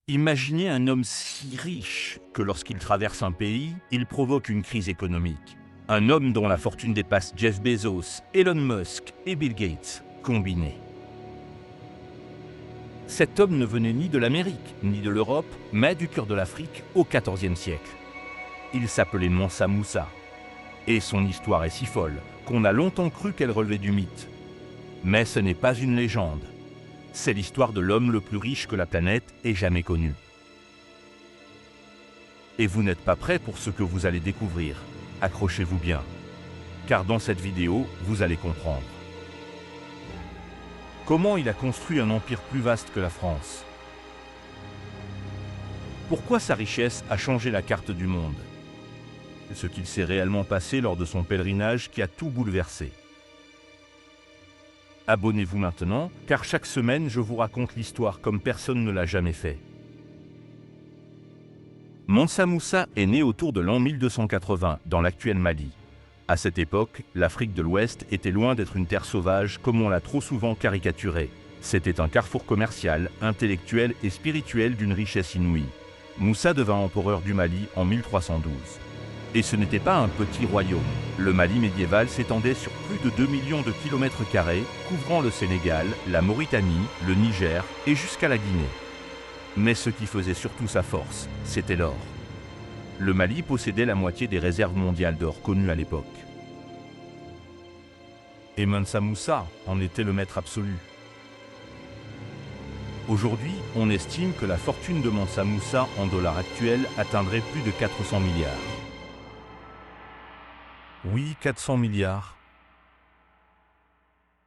Imaginez un homme si riche que lorsqu'il traverse un pays, il provoque une crise économique. Un homme dont la fortune dépasse Jeff Bezos, Elon Musk et Bill Gates, combinés. Cet homme ne venait ni de l'Amérique, ni de l'Europe, mais du cœur de l'Afrique au XIVe siècle. Il s'appelait Mansa Moussa. Et son histoire est si folle qu'on a longtemps cru qu'elle relevait du mythe. Mais ce n'est pas une légende. C'est l'histoire de l'homme le plus riche que la planète ait jamais connu. Et vous n'êtes pas prêts pour ce que vous allez découvrir. Accrochez-vous bien. Car dans cette vidéo, vous allez comprendre. Comment il a construit un empire plus vaste que la France? Pourquoi sa richesse a changé la carte du monde? Ce qu'il s'est réellement passé lors de son pèlerinage qui a tout bouleversé. Abonnez-vous maintenant, car chaque semaine, je vous raconte l'histoire comme personne ne l'a jamais fait. Mansa Moussa est né autour de l'an 1280, dans l'actuel Mali. À cette époque, l'Afrique de l'Ouest était loin d'être une terre sauvage comme on l'a trop souvent caricaturé. C'était un carrefour commercial, intellectuel et spirituel d'une richesse inouïe. Moussa devint empereur du Mali en 1312. Et ce n'était pas un petit royaume. Le Mali médiéval s'étendait sur plus de 2 millions de kilomètres carrés, couvrant le Sénégal, la Mauritanie, le Niger et jusqu'à la Guinée. Mais ce qui faisait surtout sa force, c'était l'or. Le Mali possédait la moitié des réserves mondiales d'or connues à l'époque. Et Mansa Moussa en était le maître absolu. Aujourd'hui, on estime que la fortune de Mansa Moussa en dollars actuels atteindrait plus de 400 milliards. Oui, 400 milliards.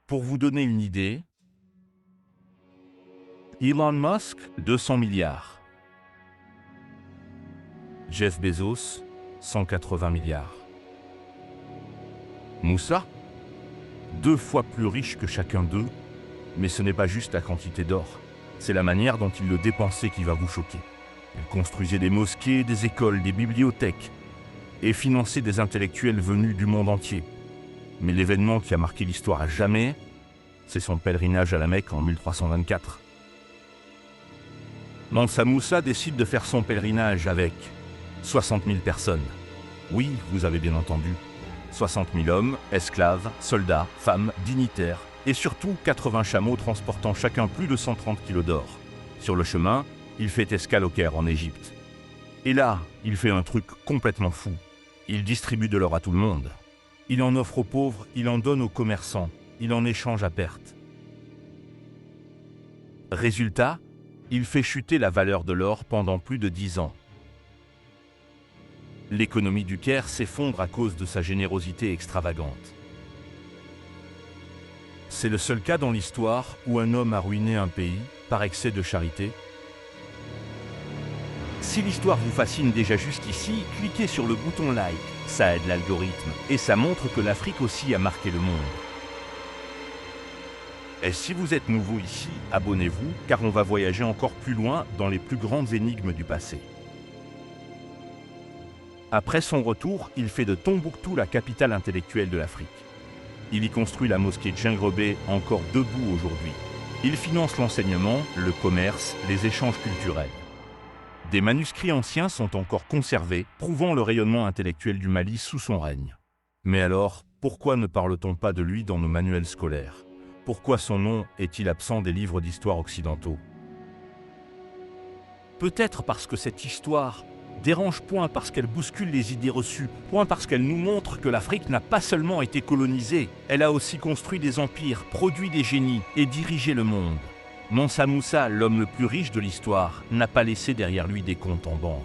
Pour vous donner une idée, Elon Musk, 200 milliards. Jeff Bezos, 180 milliards. Moussa, 2 fois plus riche que chacun d'eux, mais ce n'est pas juste la quantité d'or, c'est la manière dont il le dépensait qui va vous choquer. Il construisait des mosquées, des écoles, des bibliothèques, et finançait des intellectuels venus du monde entier. Mais l'événement qui a marqué l'histoire à jamais, c'est son pèlerinage à la Mecque en 1324. Mansa Moussa décide de faire son pèlerinage avec 60 000 personnes. Oui, vous avez bien entendu. 60 000 hommes, esclaves, soldats, femmes, dignitaires, et surtout 80 chameaux transportant chacun plus de 130 kilos d'or. Sur le chemin, il fait escale au Caire en Égypte. Et là, il fait un truc complètement fou. Il distribue de l'or à tout le monde. Il en offre aux pauvres, il en donne aux commerçants, il en échange à perte. Résultat, il fait chuter la valeur de l'or pendant plus de 10 ans. L'économie du Caire s'effondre à cause de sa générosité extravagante. C'est le seul cas dans l'histoire où un homme a ruiné un pays par excès de charité. Si l'histoire vous fascine déjà jusqu'ici, cliquez sur le bouton like, ça aide l'algorithme et ça montre que l'Afrique aussi a marqué le monde. Et si vous êtes nouveau ici, abonnez-vous car on va voyager encore plus loin dans les plus grandes énigmes du passé. Après son retour, il fait de Tombouctou la capitale intellectuelle de l'Afrique. Il y construit la mosquée Djingrebe, encore debout aujourd'hui. Il finance l'enseignement, le commerce, les échanges culturels. Des manuscrits anciens sont encore conservés, prouvant le rayonnement intellectuel du Mali sous son règne. Mais alors, pourquoi ne parle-t-on pas de lui dans nos manuels scolaires? Pourquoi son nom est-il absent des livres d'histoire occidentaux? Peut-être parce que cette histoire dérange point parce qu'elle bouscule les idées reçues, point parce qu'elle nous montre que l'Afrique n'a pas seulement été colonisée, elle a aussi construit des empires, produit des génies et dirigé le monde. Mansa Moussa, l'homme le plus riche de l'histoire, n'a pas laissé derrière lui des comptes en banque.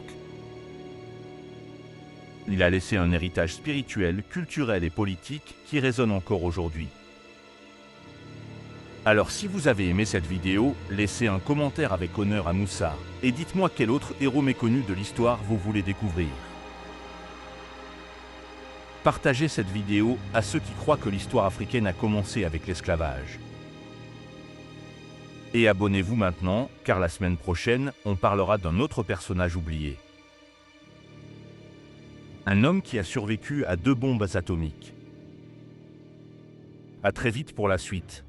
Il a laissé un héritage spirituel, culturel et politique qui résonne encore aujourd'hui. Alors si vous avez aimé cette vidéo, laissez un commentaire avec honneur à Moussa et dites-moi quel autre héros méconnu de l'histoire vous voulez découvrir. Partagez cette vidéo à ceux qui croient que l'histoire africaine a commencé avec l'esclavage. Et abonnez-vous maintenant, car la semaine prochaine, on parlera d'un autre personnage oublié. Un homme qui a survécu à 2 bombes atomiques. À très vite pour la suite.